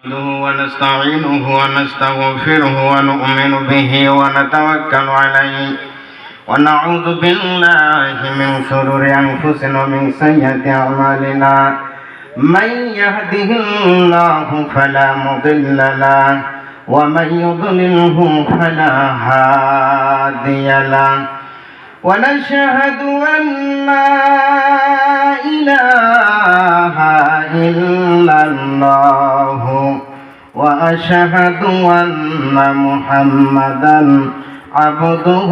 نحمده ونستعينه ونستغفره ونؤمن به ونتوكل عليه ونعوذ بالله من شرور أنفسنا ومن سيئات أعمالنا من يهده الله فلا مضل له ومن يضلله فلا هادي له ونشهد أن لا إله إلا الله وأشهد أن محمدا عبده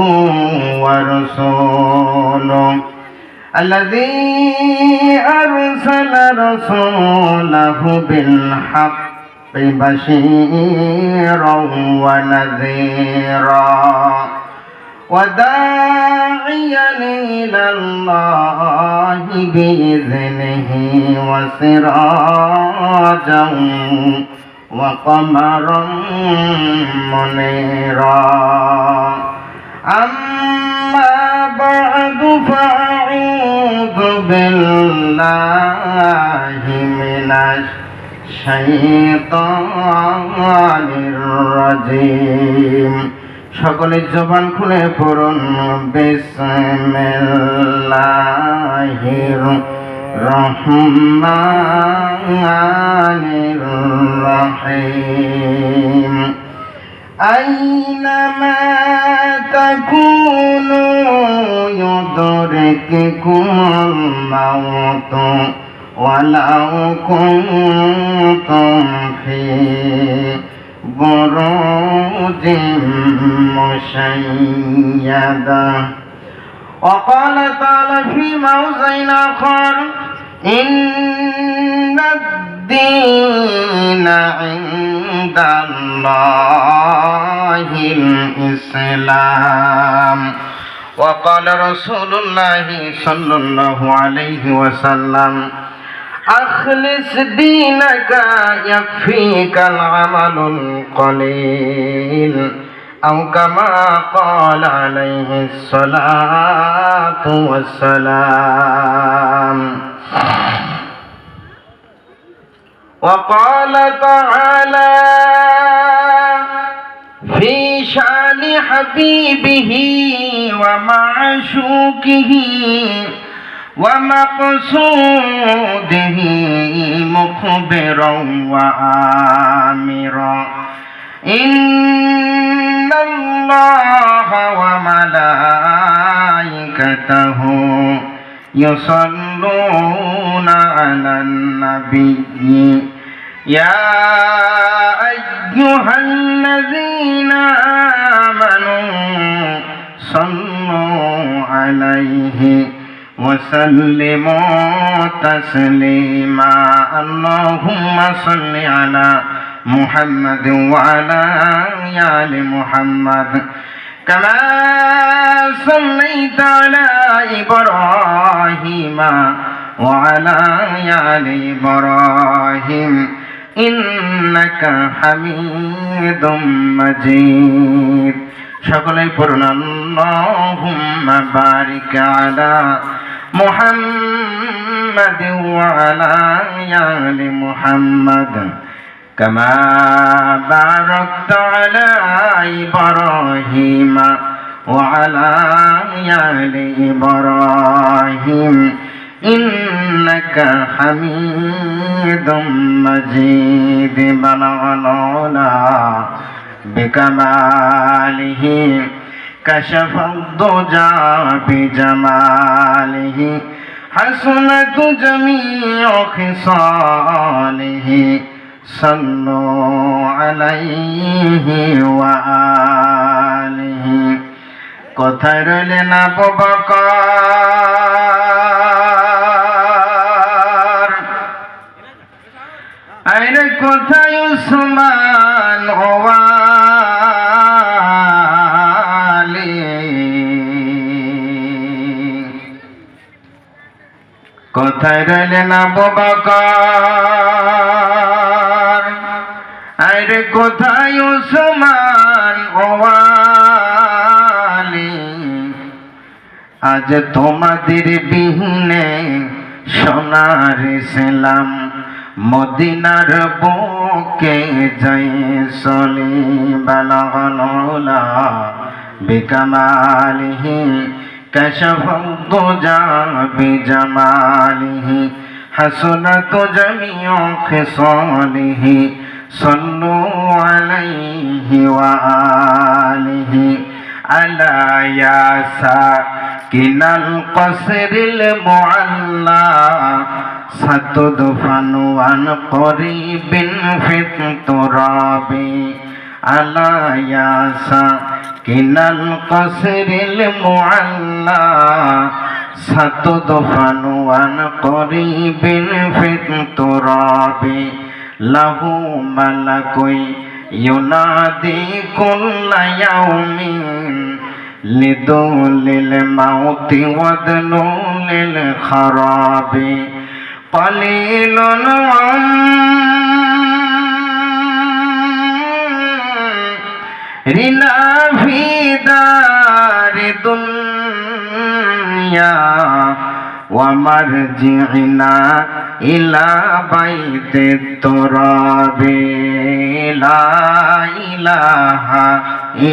ورسوله الذي أرسل رسوله بالحق بشيرا ونذيرا وداعيا إلى الله بإذنه وسراجا وقمرا منيرا أما بعد فأعوذ بالله من الشيطان الرجيم সকলে জবান খুলে পড়ুন বিসমিল্লাহির রহমানির রহিম আইনামা তাকুনু ইউদরিকুমুল মাউত ওয়ালাউ কুনতুম ফি بروج مشيدة وقال تعالى في موضع آخر إن الدين عند الله الإسلام وقال رسول الله صلى الله عليه وسلم أخلص دينك يكفيك العمل القليل أو كما قال عليه الصلاة والسلام وقال تعالى في شأن حبيبه ومعشوقه ومقصوده مخبرا وآمرا إن الله وملائكته يصلون على النبي يا أيها الذين آمنوا صلوا عليه وسلموا تسليما اللهم صل على محمد وعلى آل محمد كما صليت على إبراهيم وعلى آل إبراهيم إنك حميد مجيد সকলে পড়ুন আল্লাহুম্মা বারিক আলা মুহাম্মাদ ওয়া আলা আলি মুহাম্মাদ কামা বারাকতা আলা ইব্রাহিম ওয়া আলা আলি ইব্রাহিম ইন্নাকা হামিদুম মাজিদ বালাগাল উলা بكماله كشف الضجى بجماله حسنت جميع خصاله صلوا عليه وآله কোথায় রইলেন আবু বকর আরে কোথায় উসমান কোথায় রইলেন আবু বকর আরে কোথায় উসমান ওয়ালি আজ তোমাদের বিহীনে সোনার ইসলাম মদিনার বুকে যাই চলি বালাগনুলা বিকামালিহি কাশাফুদ্দুজা বিজামালিহি হাসনাত জামিউ খিসালিহি সাল্লু আলাইহি ওয়া আলিহি আলা ইয়া সাকিনাল কসরিল মুআল্লা সাতুদফানু আন করিবিন ফিত তুরাবি আলা ইয়া সাকিনাল কসরিল মুআল্লা সাতুদফানু আন করিবিন ফিত তুরাবি লাহু মালাকুই ইউনাদি কুল্লা ইয়াউমিন লিদুলিল মাউতি ওয়াদনুলিল খারাবি قليل عمرنا في دار دنيا ومرجعنا إلى بيت التراب لا إله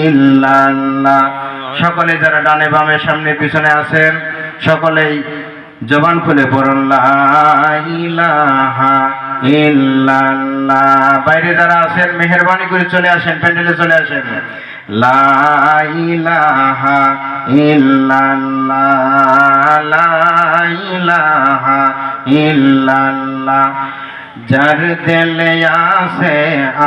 إلا الله সকলে যারা ডানে বামে সামনে পিছনে আছেন সকলেই জবান খুলে পড়ুন লা ইলাহা ইল্লাল্লাহ। বাইরে যারা আছেন মেহেরবানি করে চলে আসেন, প্যান্ডেলে চলে আসেন। লা ইলাহা ইল্লাল্লাহ, লা ইলাহা ইল্লাল্লাহ। যার দিলে আছে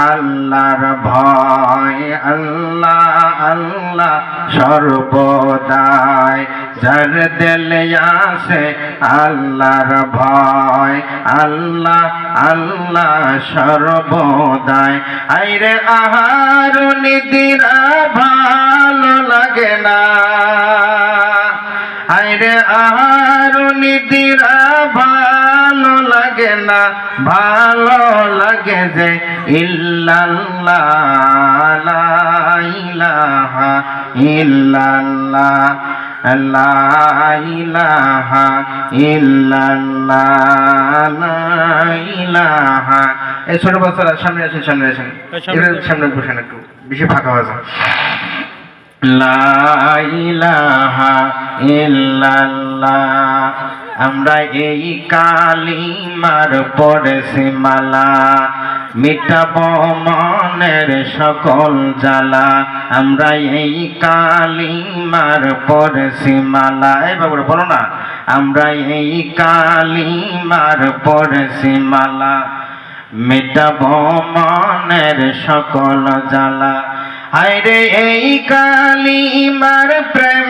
আল্লাহর ভয়, আল্লাহ আল্লাহ সর্বদাই। যার দিলে আছে আল্লাহর ভয়, আল্লাহ আল্লাহ সর্বদাই। আইরে আহার নিদিরা ভালো লাগে না, আইরে আহার নিদিরা ভালো লাগে না, ভালো লাগে যে ইল্লাল্লাহ লা ইলাহা ইল্লাল্লাহ, লা ইলাহা ইল্লাল্লাহ, লা ইলাহা। এই ছোট বাচ্চারা সামনে আসেন, সামনে আসেন, সামনে বসেন, একটু বেশি ফাঁকা আছে। লা ইলাহা ইল্লাল্লাহ। আমরা এই কালিমার পড়েছি মালা, মিটাবো মনের সকল জ্বালা। আমরা এই কালিমার পড়েছি মালা। এই বাবুরা বলো না, আমরা এই কালিমার পড়েছি মালা, মিটাবো মনের সকল জ্বালা। হায়রে এই কালিমার প্রেম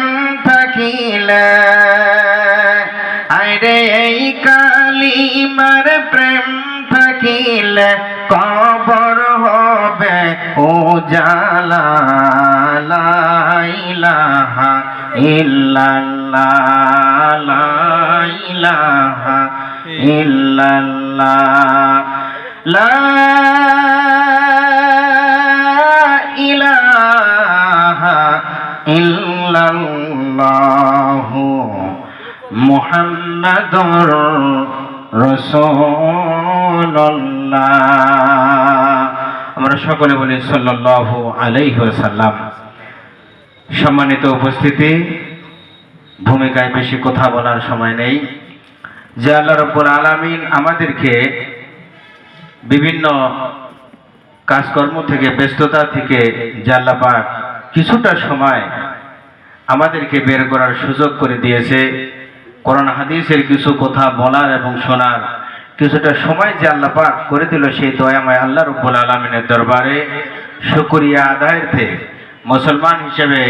থাকিলে, হায়রে এই কালিমার প্রেম থাকিলে কবর হবে উজালা। লা ইলাহা ইল্লাল্লাহ, লা ইলাহা ইল্লাল্লাহ, লা ইলাহা ইল্লাল্লাহু মুহাম্মাদুর রাসূলুল্লাহ। আমরা সকলে বলি সাল্লাল্লাহু আলাইহি ওয়াসাল্লাম। সম্মানিত উপস্থিতি, ভূমিকায় বেশি কথা বলার সময় নেই। যে আল্লাহ রাব্বুল আলামিন আমাদেরকে বিভিন্ন কাজকর্ম থেকে, ব্যস্ততা থেকে যে আল্লাহ পাক কিছুটা সময় আমাদেরকে বের করার সুযোগ করে দিয়েছে, কোরআন হাদিসের কিছু কথা বলার এবং শোনার কিছুটা সময় যে আল্লাহ পাক করে দিল, সেই দয়াময় আল্লাহ রাব্বুল আলামিনের দরবারে শুকরিয়া আদায়ার্থে মুসলমান হিসেবে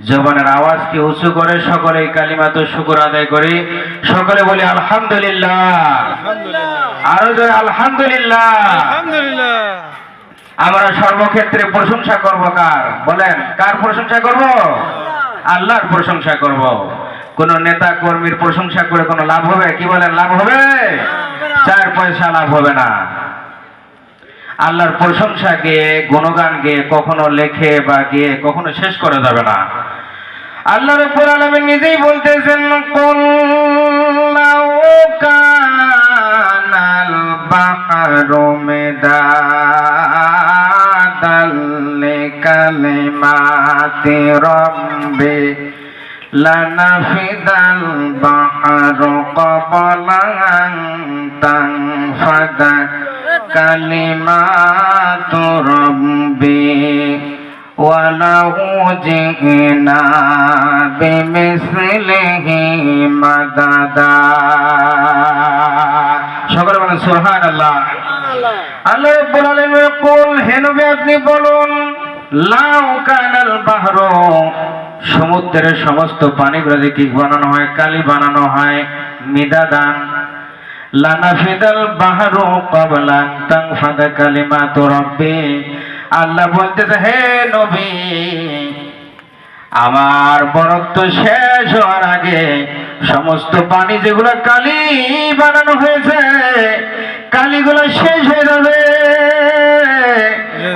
জবানের আওয়াজকে উঁচু করে সকলে কালিমাত শুকর আদায় করি। সকলে বলি আলহামদুলিল্লাহ, আরো জোরে আলহামদুলিল্লাহ। আমরা সর্বক্ষেত্রে প্রশংসা করব কার? বলেন, কার প্রশংসা করব? আল্লাহর প্রশংসা করব। কোন নেতা কর্মীর প্রশংসা করে কোনো লাভ হবে? কি বলেন, লাভ হবে? 4 পয়সা লাভ হবে না। আল্লাহর প্রশংসা গেয়ে, গুণগান গেয়ে কখনো লেখে বা গিয়ে কখনো শেষ করা যাবে না। আল্লাহ রাব্বুল আলামিন নিজেই বলতেছেন, কুল লাউ কানাল বাহরু মিদাদাল লিকালিমাতি রাব্বি লানাফিদাল বাহরু ক্বাবলা আন তানফাদা কালিমাতু রাব্বি ওয়ালাউ জিনা বিমিসলিহি মাদাদা। সকলে বলেন সুবহানাল্লাহ। আল্লাহ রাব্বুল আলামিন কুল, হে নবী আপনি বলুন, লাউ কানাল বাহরু, সমুদ্রের সমস্ত পানিগুলো যদি কি বানানো হয়, কালি বানানো হয়, মিদাদান লানাফিদাল বাহরু ক্বাবলা আন তানফাদা কালিমাতু রাব্বি। আল্লাহ বলতেছে, হে নবী আমার বরত্ব শেষ হওয়ার আগে সমস্ত পানি যেগুলো কালি বানানো হয়েছে, কালিগুলো শেষ হয়ে যাবে।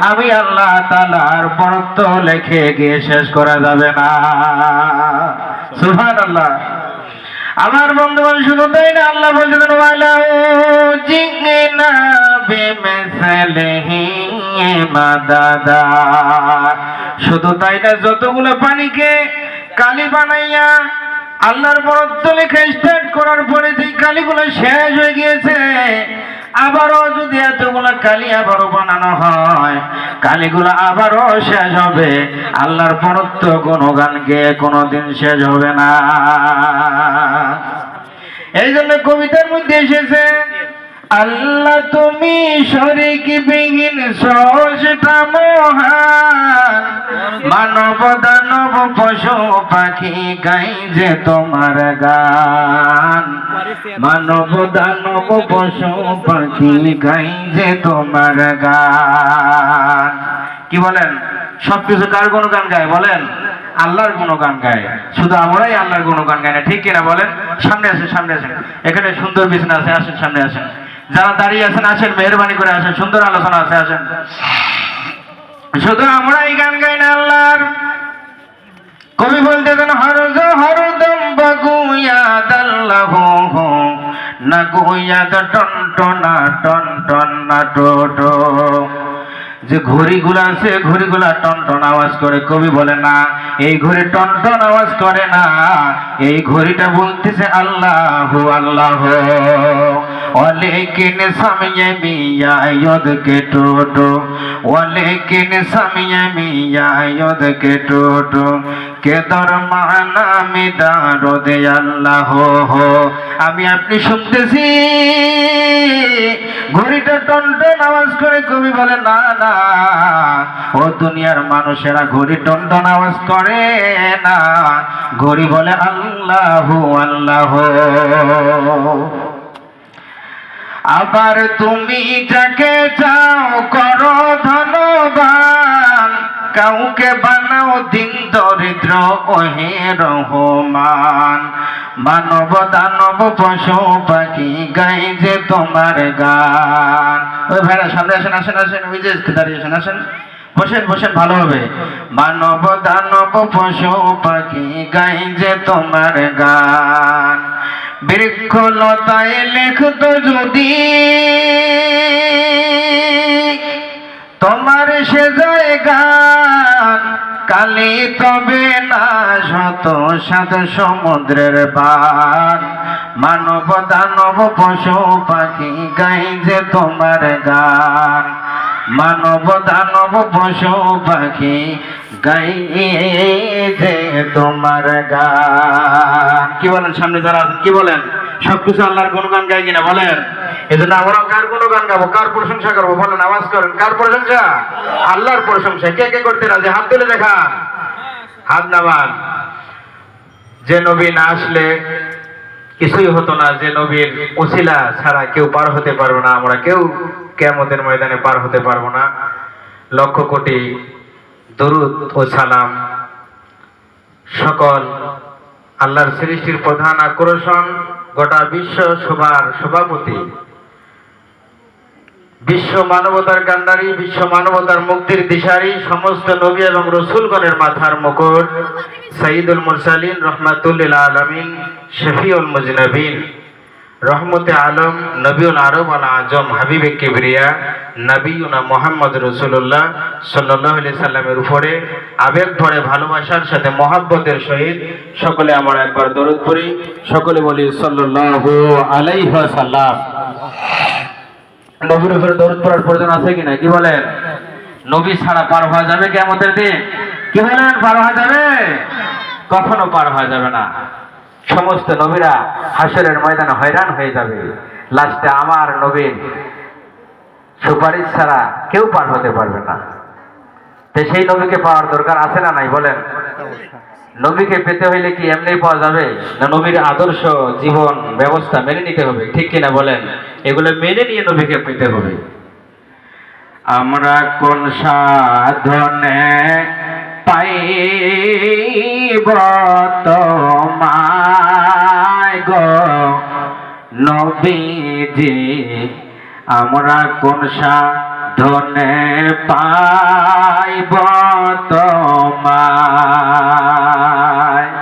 আমি আল্লাহ তাআলার বরত্ব লিখে গিয়ে শেষ করা যাবে না। সুবহানাল্লাহ। আমার বন্ধুগণ শুধু তাই না, আল্লাহ বলতেছেন ওয়ালাউ জিনা বিমিসলিহি মাদাদা। শুধু তাই না, যতগুলো পানিকে কালি বানাইয়া আল্লাহর বরত্ব লেখা স্টার্ট করার পরে যে কালিগুলো শেষ হয়ে গিয়েছে, আবারও যদি এতগুলো কালি আবারও বানানো হয়, কালিগুলো আবারও শেষ হবে। আল্লাহর বরত্ব গুণগান গেয়ে কোনোদিন শেষ হবে না। এই জন্য কবিতার মধ্যে এসেছে, আল্লাহ তুমি শরীক বিহীন স্রষ্টা মহান, মানব দানব পশু পাখি গাই যে তোমার গান। মানব দানব পশু পাখি গাই যে তোমার গান। কি বলেন? সবকিছু কার গুণগান গায় বলেন? আল্লাহর গুণগান গায়। শুধু আমরাই আল্লাহর গুণগান গাই না, ঠিক কিনা বলেন? সামনে আসেন, সামনে আসেন, এখানে সুন্দর বিছানা আছে, আসেন সামনে আসেন। যারা দাঁড়িয়ে আছেন আসেন, মেহরবানি করে আসেন, সুন্দর আলোচনা আছে, আসেন। শুধু আমরাই গান গাই না আল্লাহর। কবি বলতেছেন, হরদম বাগুয়াদ আল্লাহু না গুয়াদ টনটনা টনটনা টোটো। যে ঘড়িগুলো আছে, ঘড়িগুলা টনটন আওয়াজ করে। কবি বলে না, এই ঘড়ি টনটন আওয়াজ করে না, এই ঘড়িটা বলতেছে আল্লাহু আল্লাহ। ওয়ালেকিন সামিয়ে মিয়া ইয়দ কে টোটো, ওয়ালেকিন সামিয়ে মিয়া ইয়দ কে টোটো, কে দরমানা মিদারো দে আল্লাহ হো। আমি আপনি শুনতেছি ঘড়িটা টনটন আওয়াজ করে। কবি বলে না না, ও দুনিয়ার মানুষেরা ঘড়ি টনটন আওয়াজ করে না, ঘড়ি বলে আল্লাহু আল্লাহ। আবার তুমি যাকে চাও করো ধনবান, কাউকে বানাও দিন দরিদ্র ওহে রহমান। মানব দানব পশু পাখি গাই যে তোমার গান। ওই ভাইরা সামনে আসেন, আসেন আসেন, ওই যে দাঁড়িয়ে আসেন, আসেন, বসেন বসেন, ভালো হবে। মানব দানব পশু পাখি গাই যে তোমার গান। বৃক্ষলতায় লেখতো যদি তোমার সে গান, কালি তবে না শত শত সমুদ্রের পার। মানব দানব পশু পাখি গাই যে তোমার গান। মানব দানব পশু পাখি গাই যে তোমার গান। কি বলেন সামনে যারা আছেন, কি বলেন? সবকিছু আল্লাহর গুণগান গাই কিনা বলেন? এই জন্য আমরা কার গুণগান গাবো, কার প্রশংসা করবো বলেন? আওয়াজ করেন, কার প্রশংসা? আল্লাহর প্রশংসা। কে কে করতে রাজি? হাত তুলে দেখা, হাত নামান। যে নবী না আসলে কিছুই হতো না, যে নবীর ওসিলা ছাড়া কেউ পার হতে পারবো না, আমরা কেউ কিয়ামতের ময়দানে পার হতে পারবো না। লক্ষ কোটি দরুদ ও সালাম সকল আল্লাহর সৃষ্টির প্রধান আকর্ষণ, গোটা বিশ্ব সভার সভাপতি, বিশ্ব মানবতার কান্ডারি, বিশ্ব মানবতার মুক্তির দিশারি, সমস্ত নবী এবং রসুলগণের মাথার মুকুট, সাইয়্যিদুল মুরসালিন রহমাতুল লিল আলামিন, শফিউল মুজনাবিন, রহমতে আলম নবীউল আরব আল আজম হাবিবে কিবরিয়া নবীনা মোহাম্মদ রসুল্লাহ সাল্লাল্লাহু আলাইহি সাল্লামের উপরে আবেগ ভরে ভালোবাসার সাথে মহব্বতের সহিত সকলে আমরা একবার দরুদ পড়ি। সকলে বলি সাল্লাল্লাহু আলাইহি ওয়াসাল্লাম। নবীর উপরে দরুদ পড়ার প্রয়োজন আছে কিনা, কি বলেন? নবী ছাড়া পার হওয়া যাবে কিয়ামতের দিন? কি বলেন, পার হওয়া যাবে? কখনো পার হওয়া যাবে না। সমস্ত নবীরা হাসরের ময়দানে হয়রান হয়ে যাবে। লাস্টে আমার নবীর সুপারিশ ছাড়া কেউ পার হতে পারবে না। তো সেই নবীকে পাওয়ার দরকার আছে না নাই বলেন? নবীকে পেতে হইলে কি এমনি পাওয়া যাবে না? নবীর আদর্শ জীবন ব্যবস্থা মেনে নিতে হবে, ঠিক কিনা বলেন? এগুলো মেনে নিয়ে নবীকে পেতে হবে। আমরা কোন সাধনে পাইব তোমায় গো নবীজি, আমরা কোন সাধনে পাইব তোমায়।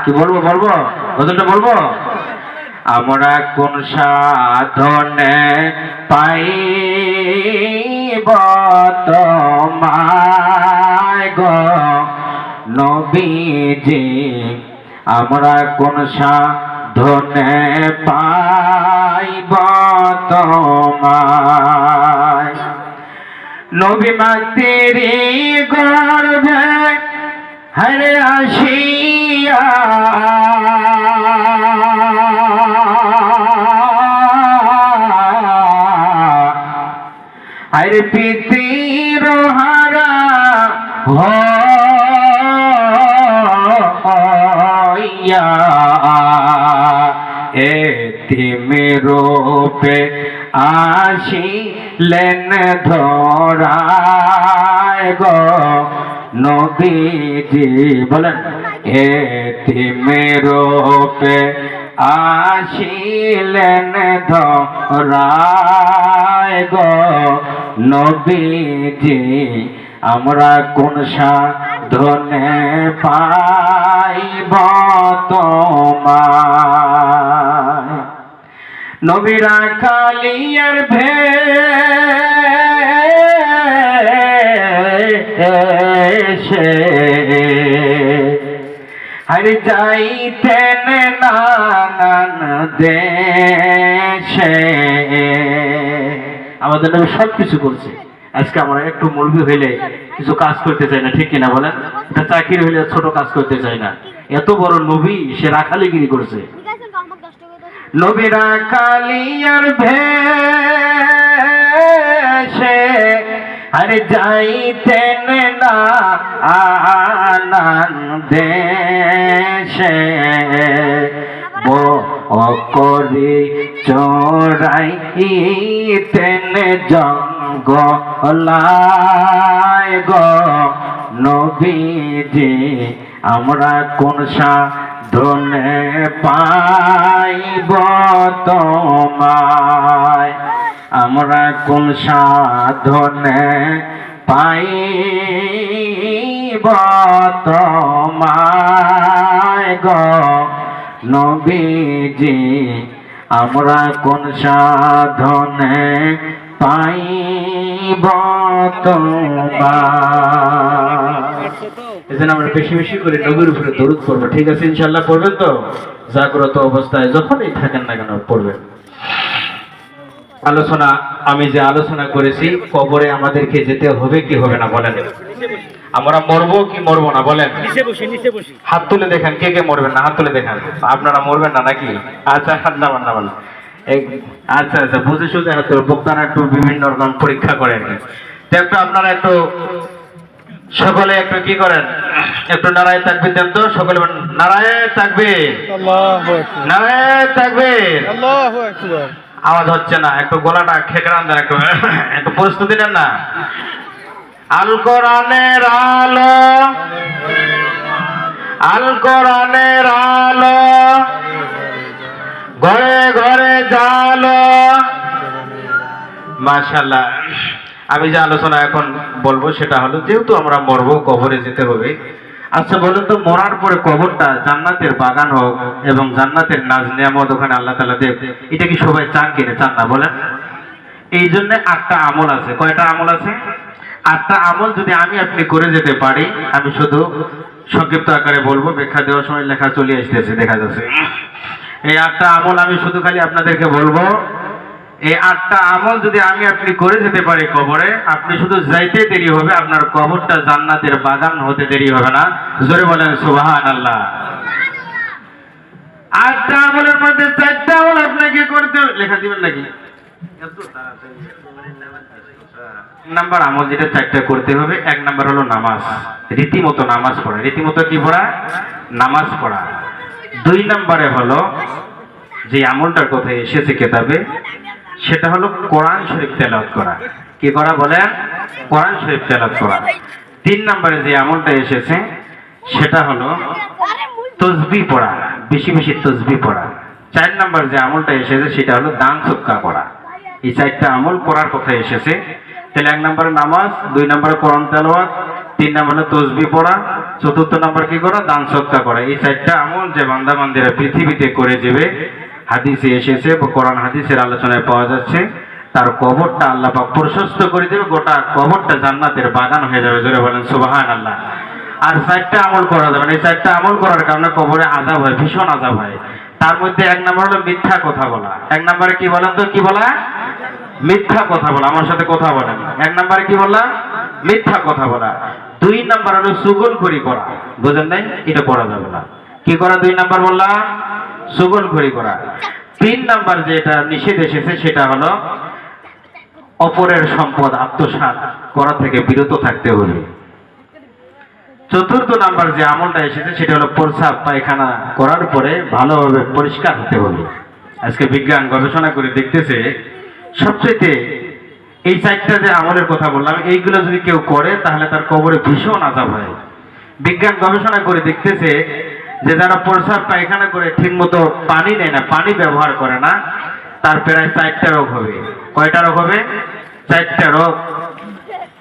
কি বলবো গজলটা বলবো? আমরা কোন সাধনে পাইব তোমায় গো নবীজি, আমরা কোন সাধনে পাইব তোমায়। নবী মাতেরি গর্ভে হরে আসিয়া হরে পিতির হারা হইয়া এতিমের রূপে আসিলেন ধরায় গো নবীজি, বলেন এতিমের রূপে আসিলেন ধরায় গো নবীজি, আমরা কোন সাধনে পাইব তোমায়। নবীরা কালিয়ার ভেষে হরে যাইতেন নানান দেশে। আমাদের নবী সব কিছু করছে। আজকে আমরা একটু মৌলবি হইলে কিছু কাজ করতে চাই না, ঠিক কিনা বলেন? এটা চাকরি হইলে ছোট কাজ করতে চাই না। এত বড় নবী, সে রাখালিগিরি করছে। নবীরা কালিয়ার ভেষে আরে যাইতেন না আনান দেশে, বকরি চড়াইতেন জঙ্গলায় গো নবীজি, আমরা কোন সাধনে পাইব তোমায়। আমরা কোন সাধনে পাইব তোমায় গো নবীজি, আমরা কোন সাধনে পাইব তোমায়। এজন্য আমরা বেশি বেশি করে নবীর উপরে দরুদ পড়বো, ঠিক আছে? ইনশাআল্লাহ পড়বেন তো? জাগ্রত অবস্থায় যখনই থাকেন না কেন পড়বেন। আলোচনা, আমি যে আলোচনা করেছি, কবরে আমাদেরকে যেতে হবে কি হবে না বলেন? আমরা মরবো কি মরবো না বলেন? হাত তুলে দেখেন কে কে মরবেন না, হাত তুলে দেখেন। আপনারা মরবেন না নাকি? আচ্ছা, হাত নামান নামান। আচ্ছা আচ্ছা, বুঝে সুঝে হাত তুলে। বক্তারা একটু বিভিন্ন রকম পরীক্ষা করেন, একটু আপনারা একটু সকলে একটু কি করেন, একটু নারায়ে তাকবীর দেন তো সকলে। নারায়ে তাকবীর, নারায়ে তাকবীর। আওয়াজ হচ্ছে না, একটু গলাটা খেকড়ান দেন, একটু একটু প্রস্তুতি নেন না। আল কোরআনের আলো, আল কোরআনের আলো, ঘরে ঘরে জালো। মাশাআল্লাহ। আমি যে আলোচনা এখন বলবো সেটা হলো, যেহেতু আমরা মরবো, কবরে যেতে হবে, আচ্ছা বলুন তো, মরার পরে কবরটা জান্নাতের বাগান হোক এবং জান্নাতের নাজ নিয়ামত ওখানে আল্লাহ তাআলা দেব, এটা কি সবাই চান কিনা? চান না বলেন? এই জন্য 8টা আমল আছে। কয়টা আমল আছে? 8টা আমল যদি আমি আপনি করে যেতে পারি, আমি শুধু সংক্ষিপ্ত আকারে বলবো, ব্যাখ্যা দেওয়ার সময় লেখা চলে আসতেছে, দেখা যাচ্ছে। এই 8টা আমল আমি শুধু খালি আপনাদেরকে বলবো। এই 8টা আমল যদি আমি আপনি করে যেতে পারি কবরে, আপনি শুধু যাইতে দেরি হবে, আপনার কবরটা জান্নাতের বাগান হতে দেরি হবে না। জোরে বলেন সুবহানাল্লাহ। 8টা আমলের মধ্যে 4টা আমল আপনাকে করতে হবে। লেখা দিবেন নাকি? নাম্বার আমল যেটা 4টা করতে হবে। 1 নাম্বার হলো নামাজ, রীতিমতো নামাজ পড়া। রীতিমতো কি পড়া? নামাজ পড়া। 2 নাম্বারে হলো যে আমলটার কথা এসেছে কিতাবে, সেটা হলো কোরআন শরীফ তেলাওয়াত করা। কি করা বলেন? কোরআন শরীফ তেলাওয়াত করা। 3 নম্বরে যে আমলটা এসেছে সেটা হলো তাসবিহ পড়া, বেশি বেশি তাসবিহ পড়া। 4 নম্বর যে আমলটা এসেছে সেটা হলো দান সদকা করা। এই 4টা আমল করার কথা এসেছে। তাহলে 1 নম্বরে নামাজ, 2 নম্বরে কোরআন তেলাওয়াত, 3 নম্বরে তাসবিহ পড়া, 4র্থ নম্বর কি করা? দান সদকা করা। এই 4টা আমল যে বান্দা বান্দিরা পৃথিবীতে করে যাবে, হাদিসে এসেছে বা কোরআন হাদিসের আলোচনায় পাওয়া যাচ্ছে, তার কবরটা আল্লাহ পাক প্রশস্ত করে দেবে, গোটা কবরটা জান্নাতের বাগান হয়ে যাবে। জোরে বলেন সুবহানাল্লাহ। আর 4টা আমল করা যাবে না। এই 4টা আমল করার কারণে কবরে আযাব হয়, ভীষণ আযাব হয়। তার মধ্যে 1 নম্বর হলো মিথ্যা কথা বলা। 1 নম্বরে কি বলেন তো? কি বলা? মিথ্যা কথা বলা। আমার সাথে কথা বলেন। 1 নম্বরে কি বললাম? মিথ্যা কথা বলা। 2 নম্বর হলো চুগলখড়ি করা। বুঝেন নাই? এটা করা যাবে না। কি করা? 2 নম্বর বললাম চুগলখড়ি করা। 3 নম্বর যেটা নিষেধ এসেছে সেটা হলো অপরের সম্পদ আত্মসাৎ করা থেকে বিরত থাকতে হবে। 4র্থ নাম্বার যে আমলটা এসেছে সেটা হলো প্রস্রাব পায়খানা করার পরে ভালোভাবে পরিষ্কার হতে হবে। আজকে বিজ্ঞান গবেষণা করে দেখতেছে, সবচেয়ে এই 4টা যে আমলের কথা বললাম, এইগুলো যদি কেউ করে তাহলে তার কবরে ভীষণ আযাব হয়। বিজ্ঞান গবেষণা করে দেখতেছে যে যারা প্রস্রাব পায়খানা করে ঠিক মতো পানি নেয় না, পানি ব্যবহার করে না, তার প্রায় 4টা রোগ হবে। কয়টা রোগ হবে? 4টা রোগ।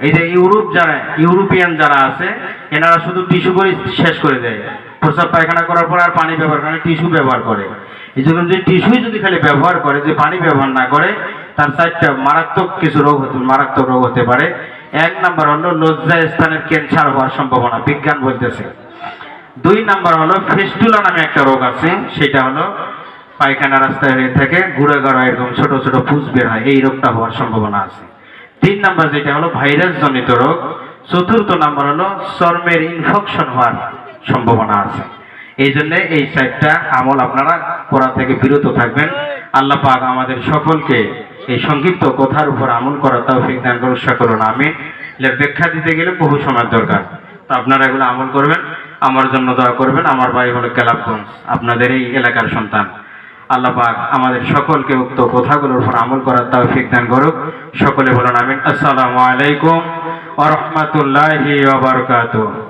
এই যে ইউরোপিয়ান যারা আছে, এনারা শুধু টিস্যু করে শেষ করে দেয়। প্রস্রাব পায়খানা করার পর আর পানি ব্যবহার করে না, টিস্যু ব্যবহার করে। এই জন্য যে টিস্যু যদি খালি ব্যবহার করে, যে পানি ব্যবহার না করে, তার 4টা মারাত্মক কিছু রোগ মারাত্মক রোগ হতে পারে। 1 নম্বর হলো লজ্জা স্থানের ক্যান্সার হওয়ার সম্ভাবনা, বিজ্ঞান বলতেছে। 2 নম্বর হলো ফেস্টুলা নামে একটা রোগ আছে, সেটা হলো পায়খানা রাস্তায় হয়ে থাকে, ঘুরে ঘুরে এরকম ছোট ছোট পুঁজ বের হয়, এই রোগটা হওয়ার সম্ভাবনা আছে। 3 নম্বর যেটা হলো ভাইরাস জনিত রোগ। 4র্থ নম্বর হলো চর্মের ইনফেকশন হওয়ার সম্ভাবনা আছে। এই জন্য এই 4টা আমল আপনারা করা থেকে বিরত থাকবেন। আল্লাহ পাক আমাদের সকলকে এই সংক্ষিপ্ত কথার উপর আমল করার তৌফিক দান করুন, সকলুন আমিন। এর ব্যাখ্যা দিতে গেলে বহু সময় দরকার, তো আপনারা এগুলো আমল করবেন, আমার জন্য দোয়া করবেন। আমার বাড়ি হলো কেলাবগঞ্জ, আপনাদের এই এলাকার সন্তান। আল্লাহ পাক আমাদের সকলকে উক্ত কথাগুলোর উপর আমল করার তৌফিক দান করুক, সকলে বলুন আমিন। আসসালামু আলাইকুম ওয়া রাহমাতুল্লাহি ওয়া বারাকাতুহু।